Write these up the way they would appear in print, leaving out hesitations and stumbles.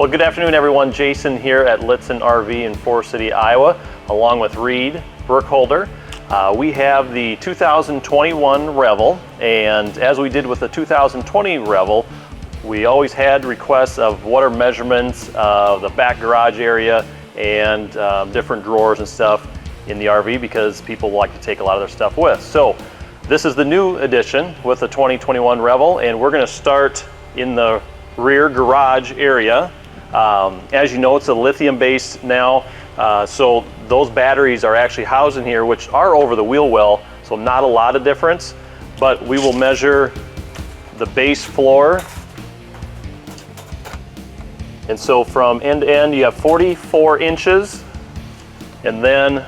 Well, good afternoon everyone. Jason here at Lichtsinn RV in Forest City, Iowa, along with Reed Burkholder. We have the 2021 Revel, and as we did with the 2020 Revel, we always had requests of what are measurements of the back garage area and different drawers and stuff in the RV, because people like to take a lot of their stuff with. So this is the new edition with the 2021 Revel, and we're going to start in the rear garage area. As you know, it's a lithium based now, so those batteries are actually housed in here, which are over the wheel well, so not a lot of difference. But we will measure the base floor, and so from end to end you have 44 inches, and then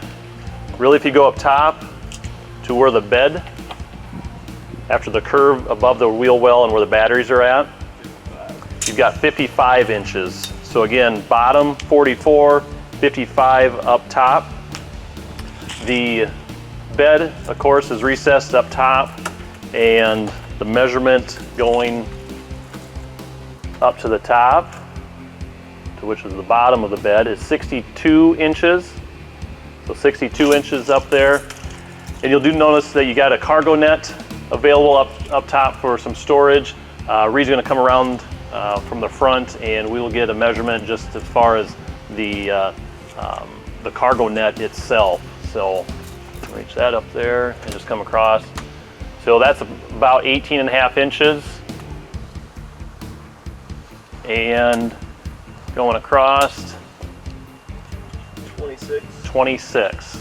really if you go up top to where the bed, after the curve above the wheel well and where the batteries are at, you've got 55 inches. So again, bottom 44, 55 up top. The bed, of course, is recessed up top, and the measurement going up to the top, to which is the bottom of the bed, is 62 inches. So 62 inches up there. And you'll do notice that you got a cargo net available up top for some storage. Reed's going to come around from the front, and we will get a measurement just as far as the cargo net itself. So reach that up there and just come across. So that's about 18.5 inches, and going across 26.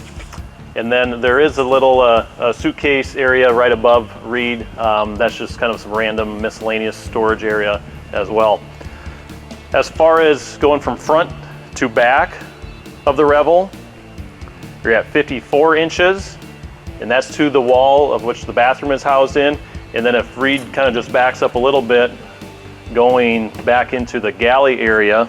And then there is a little suitcase area right above Reed. That's just kind of some random miscellaneous storage area as well. As far as going from front to back of the Revel, you're at 54 inches, and that's to the wall of which the bathroom is housed in. And then if Reed kind of just backs up a little bit, going back into the galley area,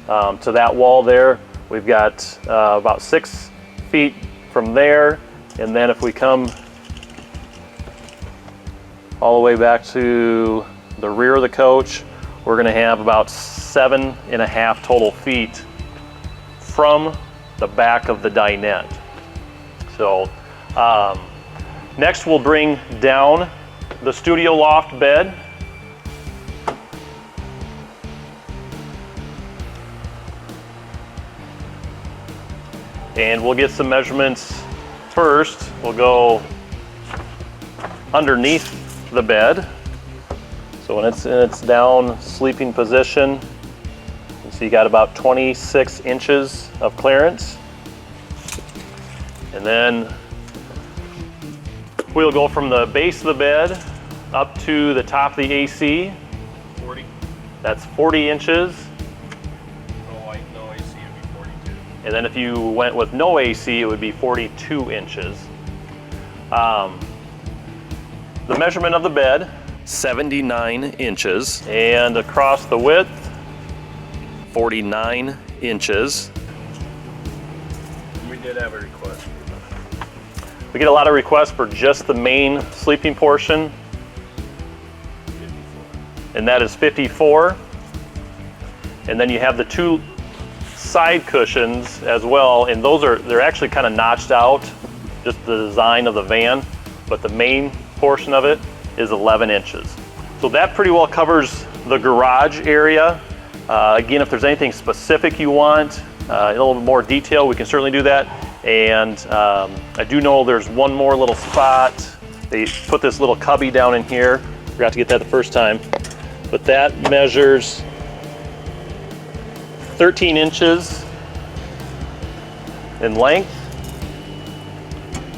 to that wall there, we've got about 6 feet from there. And then if we come all the way back to the rear of the coach, we're going to have about 7.5 total feet from the back of the dinette. So next we'll bring down the studio loft bed. And we'll get some measurements first. We'll go underneath the bed. So when it's in its down sleeping position, you see you got about 26 inches of clearance. And then we'll go from the base of the bed up to the top of the AC. 40. That's 40 inches. No AC would be 42. And then if you went with no AC, it would be 42 inches. The measurement of the bed, 79 inches. And across the width, 49 inches. We did have a request. We get a lot of requests for just the main sleeping portion, 54. and that is 54. And then you have the 2 side cushions as well, and they're actually kind of notched out, just the design of the van, but the main portion of it is 11 inches. So that pretty well covers the garage area. Again, if there's anything specific you want, a little bit more detail, we can certainly do that. And I do know there's one more little spot. They put this little cubby down in here. Forgot to get that the first time. But that measures 13 inches in length,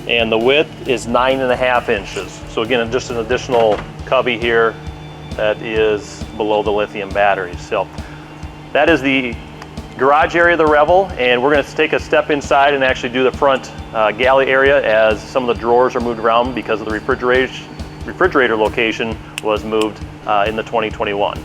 and the width is 9.5 inches. So again, just an additional cubby here that is below the lithium batteries. So that is the garage area of the Revel, and we're going to take a step inside and actually do the front galley area, as some of the drawers are moved around because of the refrigerator location was moved in the 2021.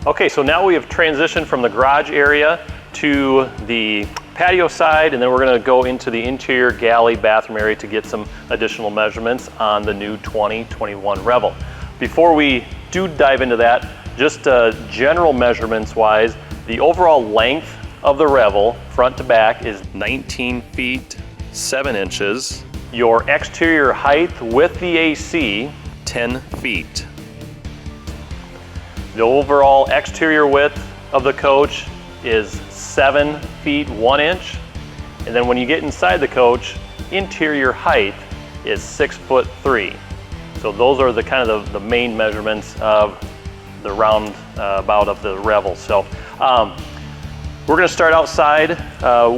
Okay, so now we have transitioned from the garage area to the patio side, and then we're going to go into the interior galley bathroom area to get some additional measurements on the new 2021 Revel. Before we do dive into that, just general measurements wise, the overall length of the Revel, front to back, is 19 feet 7 inches. Your exterior height with the AC, 10 feet. The overall exterior width of the coach is 7 feet 1 inch. And then when you get inside the coach, interior height is 6'3". So those are the kind of the main measurements of the roundabout of the Revel. So we're going to start outside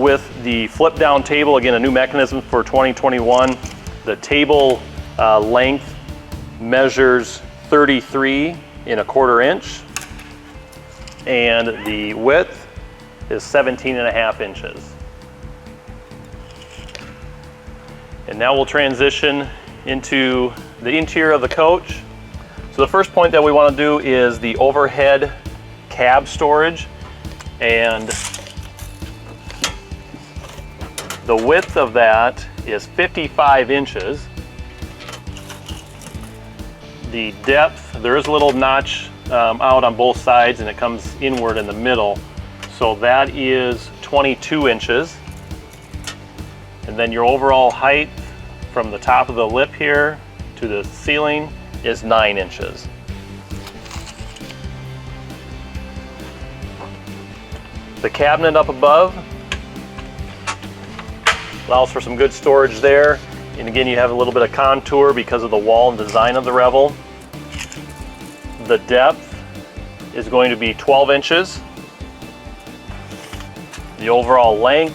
with the flip down table. Again, a new mechanism for 2021. The table length measures 33 1/4 inch, and the width is 17.5 inches. And now we'll transition into the interior of the coach. So the first point that we want to do is the overhead cab storage, and the width of that is 55 inches. The depth, there is a little notch out on both sides, and it comes inward in the middle. So that is 22 inches. And then your overall height from the top of the lip here to the ceiling is 9 inches. The cabinet up above allows for some good storage there. And again, you have a little bit of contour because of the wall and design of the Revel. The depth is going to be 12 inches. The overall length,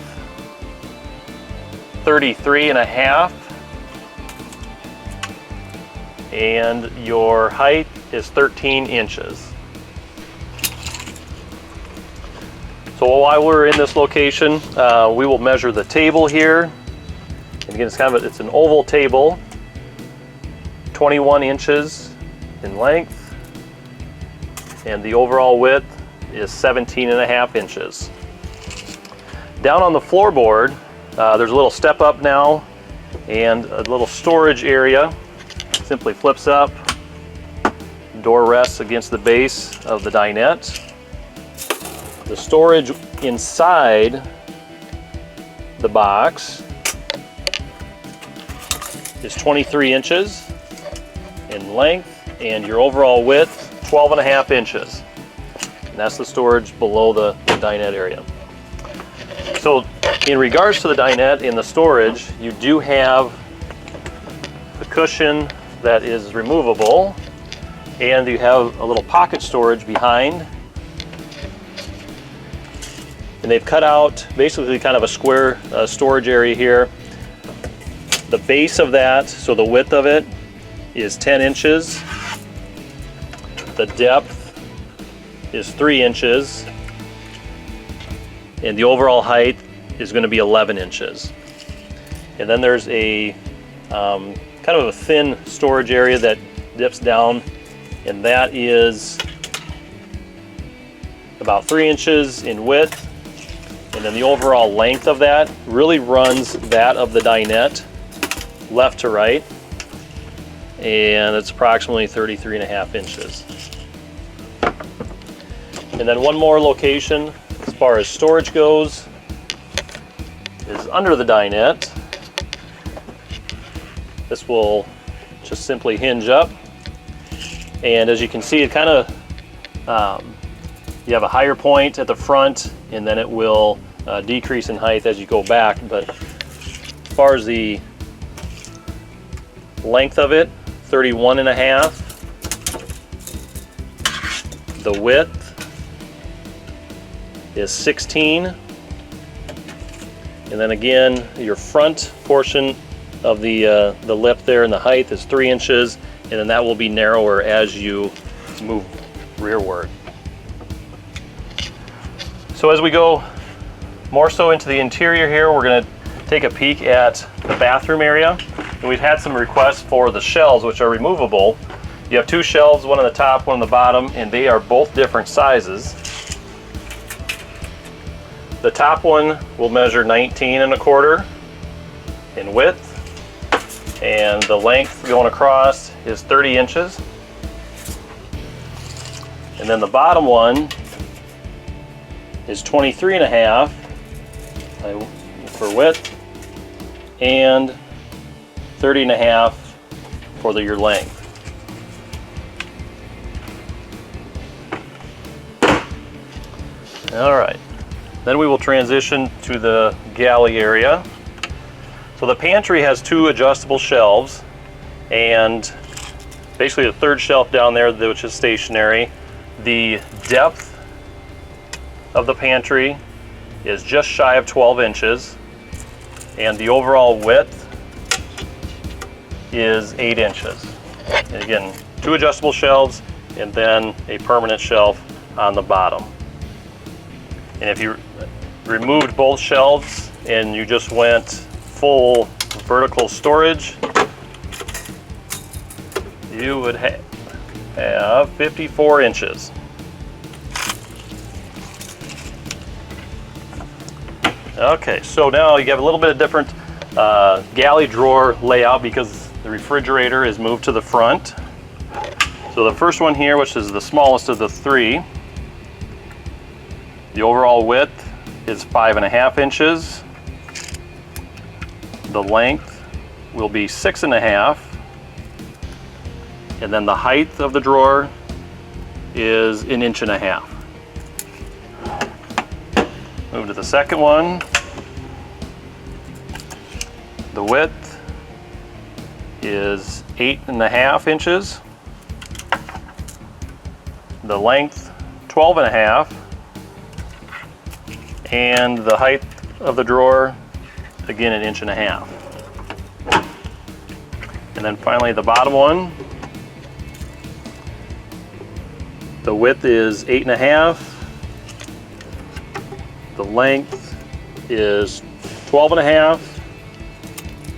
33.5. And your height is 13 inches. So while we're in this location, we will measure the table here. And again, it's an oval table, 21 inches in length, and the overall width is 17.5 inches. Down on the floorboard, there's a little step up now and a little storage area. Simply flips up, door rests against the base of the dinette. The storage inside the box is 23 inches in length, and your overall width 12.5 inches. And that's the storage below the dinette area. So in regards to the dinette and the storage, you do have the cushion that is removable, and you have a little pocket storage behind. And they've cut out basically kind of a square storage area here. The base of that, so the width of it, is 10 inches. The depth is 3 inches. And the overall height is going to be 11 inches. And then there's a kind of a thin storage area that dips down, and that is about 3 inches in width. And then the overall length of that really runs that of the dinette left to right, and it's approximately 33.5 inches. And then one more location as far as storage goes is under the dinette. This will just simply hinge up, and as you can see, it kind of you have a higher point at the front, and then it will decrease in height as you go back. But as far as the length of it, 31.5. The width is 16. And then again, your front portion of the lip there, and the height is 3 inches, and then that will be narrower as you move rearward. So as we go more so into the interior here, we're going to take a peek at the bathroom area. And we've had some requests for the shelves, which are removable. You have two shelves, one on the top, one on the bottom, and they are both different sizes. The top one will measure 19.25 in width, and the length going across is 30 inches. And then the bottom one is 23.5 for width and 30.5 for your length. All right, then we will transition to the galley area. So the pantry has 2 adjustable shelves, and basically the third shelf down there, which is stationary. The depth of the pantry is just shy of 12 inches, and the overall width is 8 inches. And again, 2 adjustable shelves and then a permanent shelf on the bottom. And if you removed both shelves and you just went full vertical storage, you would have 54 inches. Okay, so now you have a little bit of different galley drawer layout because the refrigerator is moved to the front. So the first one here, which is the smallest of the 3, the overall width is 5.5 inches. The length will be 6.5. And then the height of the drawer is 1.5 inches. Move to the second one. The width is 8.5 inches. The length 12.5. And the height of the drawer, again, 1.5 inches. And then finally the bottom one. The width is 8.5. The length is 12.5.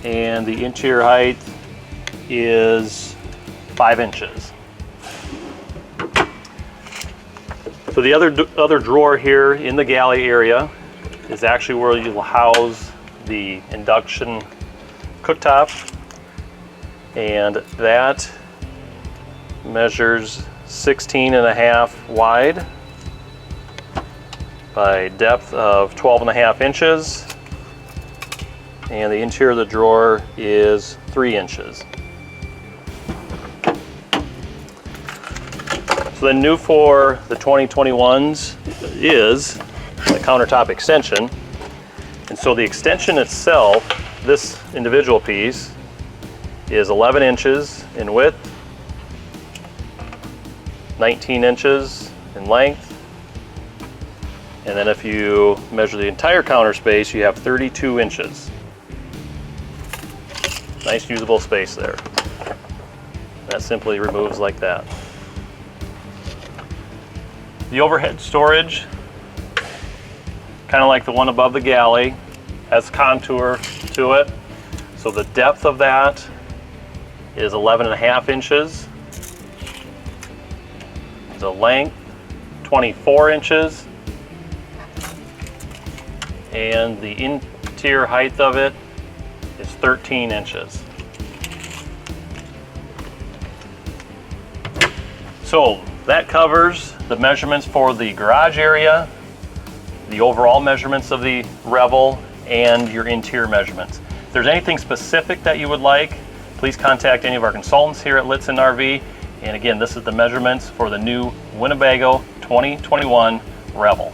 And the interior height is 5 inches. So the other drawer here in the galley area is actually where you'll house the induction cooktop, and that measures 16.5 wide by depth of 12.5 inches, and the interior of the drawer is 3 inches. So then new for the 2021s is the countertop extension. And so the extension itself, this individual piece, is 11 inches in width, 19 inches in length, and then if you measure the entire counter space, you have 32 inches. Nice usable space there. That simply removes like that. The overhead storage, kind of like the one above the galley, has contour to it. So the depth of that is 11.5 inches. The length, 24 inches. And the interior height of it is 13 inches. So that covers the measurements for the garage area, the overall measurements of the Revel, and your interior measurements. If there's anything specific that you would like, please contact any of our consultants here at Lichtsinn RV. And again, this is the measurements for the new Winnebago 2021 Revel.